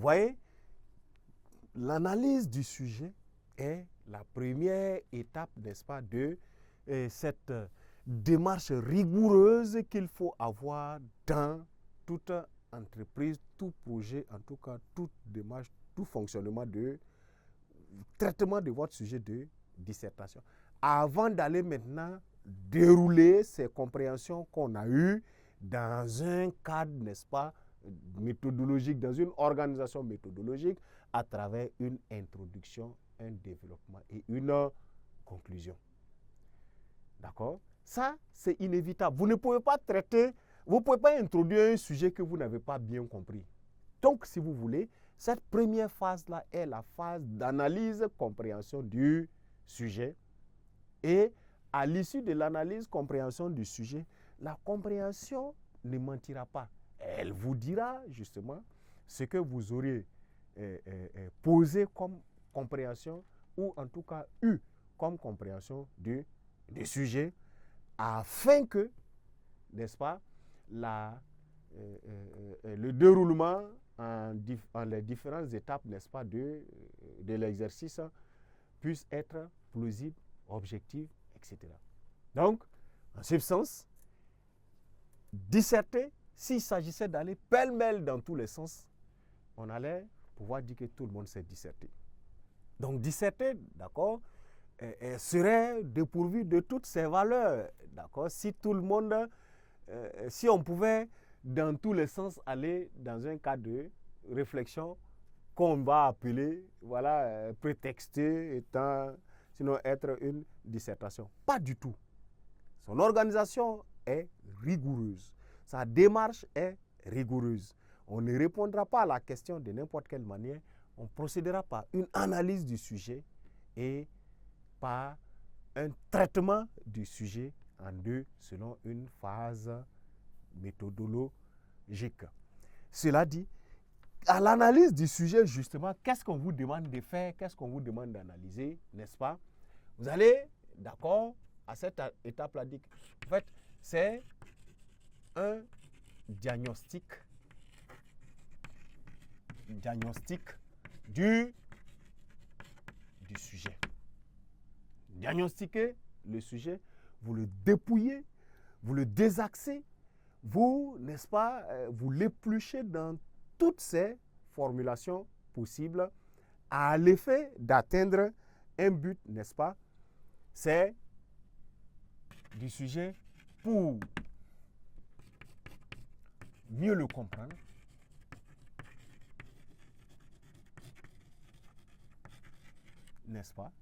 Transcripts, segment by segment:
voyez, l'analyse du sujet est la première étape, n'est-ce pas, de cette démarche rigoureuse qu'il faut avoir dans toute entreprise, tout projet, en tout cas, toute démarche, tout fonctionnement de traitement de votre sujet de dissertation. Avant d'aller maintenant dérouler ces compréhensions qu'on a eues dans un cadre, n'est-ce pas, méthodologique, dans une organisation méthodologique, à travers une introduction, un développement et une conclusion. D'accord? Ça, c'est inévitable. Vous ne pouvez pas traiter, vous ne pouvez pas introduire un sujet que vous n'avez pas bien compris. Donc, si vous voulez, cette première phase-là est la phase d'analyse, compréhension du sujet. Et à l'issue de l'analyse, compréhension du sujet, la compréhension ne mentira pas. Elle vous dira justement ce que vous aurez posé comme compréhension ou en tout cas eu comme compréhension du sujet afin que, n'est-ce pas, le déroulement en les différentes étapes, n'est-ce pas, de l'exercice puisse être plausible, objectif, etc. Donc, en substance, disserter, s'il s'agissait d'aller pêle-mêle dans tous les sens, on allait pouvoir dire que tout le monde sait disserter. Donc, disserter, d'accord, serait dépourvu de toutes ses valeurs, d'accord. Si tout le monde, si on pouvait dans tous les sens aller dans un cadre de réflexion qu'on va appeler, voilà, prétexté étant, sinon être une dissertation. Pas du tout. Son organisation est rigoureuse. Sa démarche est rigoureuse. On ne répondra pas à la question de n'importe quelle manière. On procédera par une analyse du sujet et par un traitement du sujet en deux selon une phase méthodologique. Cela dit, à l'analyse du sujet, justement, qu'est-ce qu'on vous demande de faire, qu'est-ce qu'on vous demande d'analyser, n'est-ce pas? Vous allez, d'accord, à cette étape-là, dire, en fait, c'est un diagnostic du sujet. Diagnostiquer le sujet, vous le dépouillez, vous le désaxez, vous, n'est-ce pas, vous l'épluchez dans toutes ces formulations possibles à l'effet d'atteindre un but, n'est-ce pas? C'est du sujet pour mieux le comprendre, n'est-ce pas?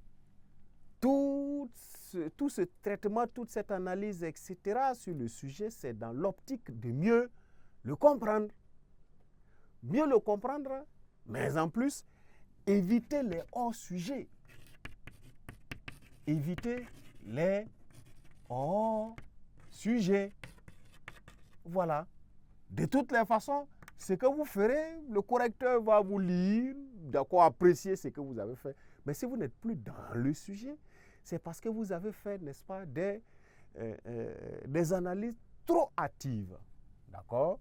Tout ce traitement, toute cette analyse, etc. sur le sujet, c'est dans l'optique de mieux le comprendre. Mieux le comprendre, mais en plus, éviter les hors-sujets. Éviter les hors-sujets. Voilà. De toutes les façons, ce que vous ferez, le correcteur va vous lire, d'accord, apprécier ce que vous avez fait. Mais si vous n'êtes plus dans le sujet, c'est parce que vous avez fait, n'est-ce pas, des analyses trop hâtives. D'accord?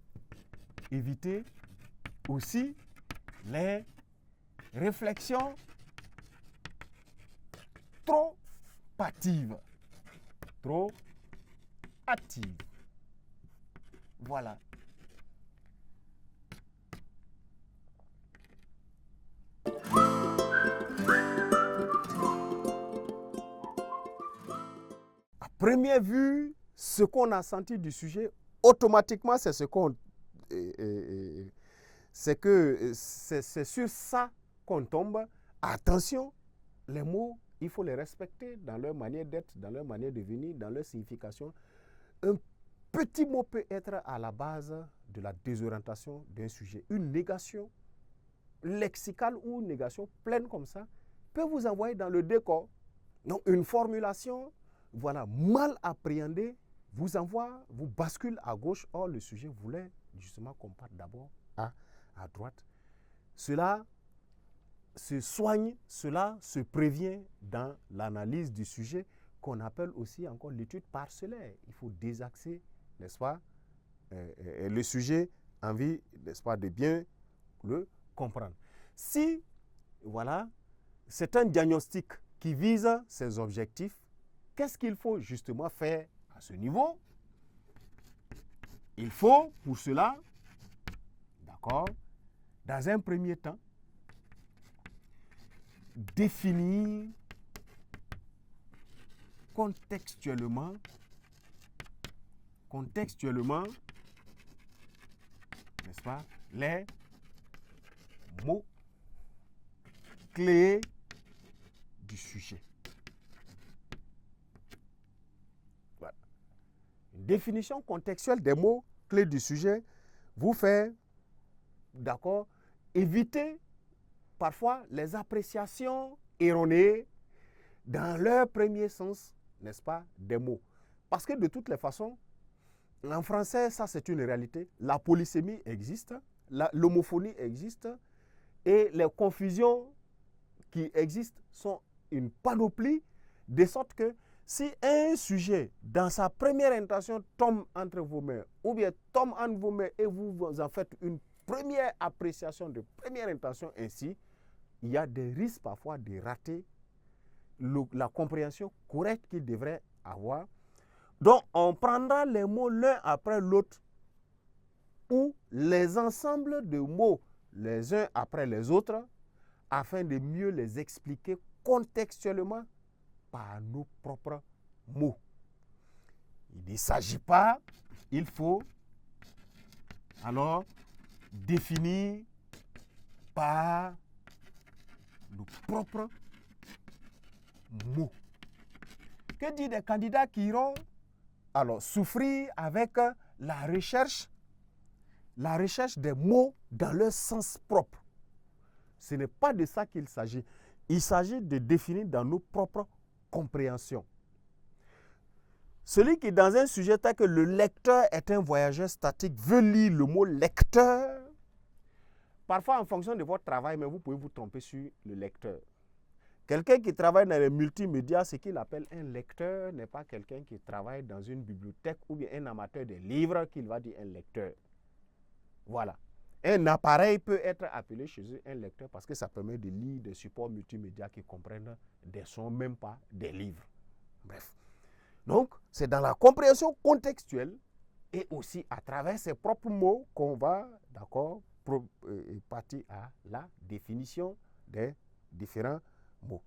Évitez aussi les réflexions trop hâtives. Trop hâtives. Voilà. À première vue, ce qu'on a senti du sujet, automatiquement, c'est ce qu'on... c'est sur ça qu'on tombe. Attention, les mots, il faut les respecter dans leur manière d'être, dans leur manière de venir, dans leur signification. Un petit mot peut être à la base de la désorientation d'un sujet. Une négation lexicale ou une négation pleine comme ça peut vous envoyer dans le décor. Donc, une formulation, voilà, mal appréhendée, vous envoie, vous bascule à gauche. Or, le sujet voulait justement qu'on parte d'abord à droite. Cela se soigne, cela se prévient dans l'analyse du sujet qu'on appelle aussi encore l'étude parcellaire. Il faut désaxer, n'est-ce pas, le sujet en vue, n'est-ce pas, de bien le comprendre. Si, voilà, c'est un diagnostic qui vise ces objectifs, qu'est-ce qu'il faut justement faire à ce niveau? Il faut, pour cela, d'accord, dans un premier temps, définir contextuellement, n'est-ce pas, les mots clés du sujet. Voilà. Une définition contextuelle des mots clés du sujet vous fait, d'accord, éviter parfois les appréciations erronées dans leur premier sens, n'est-ce pas, des mots. Parce que de toutes les façons, en français, ça c'est une réalité. La polysémie existe, l'homophonie existe et les confusions qui existent sont une panoplie, de sorte que si un sujet, dans sa première intention, tombe entre vos mains, ou bien tombe entre vos mains et vous en faites une première appréciation de première intention ainsi, il y a des risques parfois de rater la compréhension correcte qu'il devrait avoir. Donc, on prendra les mots l'un après l'autre ou les ensembles de mots les uns après les autres afin de mieux les expliquer contextuellement par nos propres mots. Il ne s'agit pas, il faut alors définir par nos propres mots. Que dire des candidats qui iront alors souffrir avec la recherche des mots dans leur sens propre? Ce n'est pas de ça qu'il s'agit. Il s'agit de définir dans nos propres compréhensions. Celui qui, dans un sujet tel que le lecteur est un voyageur statique, veut lire le mot lecteur. Parfois, en fonction de votre travail, mais vous pouvez vous tromper sur le lecteur. Quelqu'un qui travaille dans les multimédias, ce qu'il appelle un lecteur n'est pas quelqu'un qui travaille dans une bibliothèque ou bien un amateur de livres qu'il va dire un lecteur. Voilà. Un appareil peut être appelé chez eux un lecteur parce que ça permet de lire des supports multimédia qui comprennent des sons, même pas des livres. Bref. Donc, c'est dans la compréhension contextuelle et aussi à travers ses propres mots qu'on va, d'accord, partir à la définition des différents mots.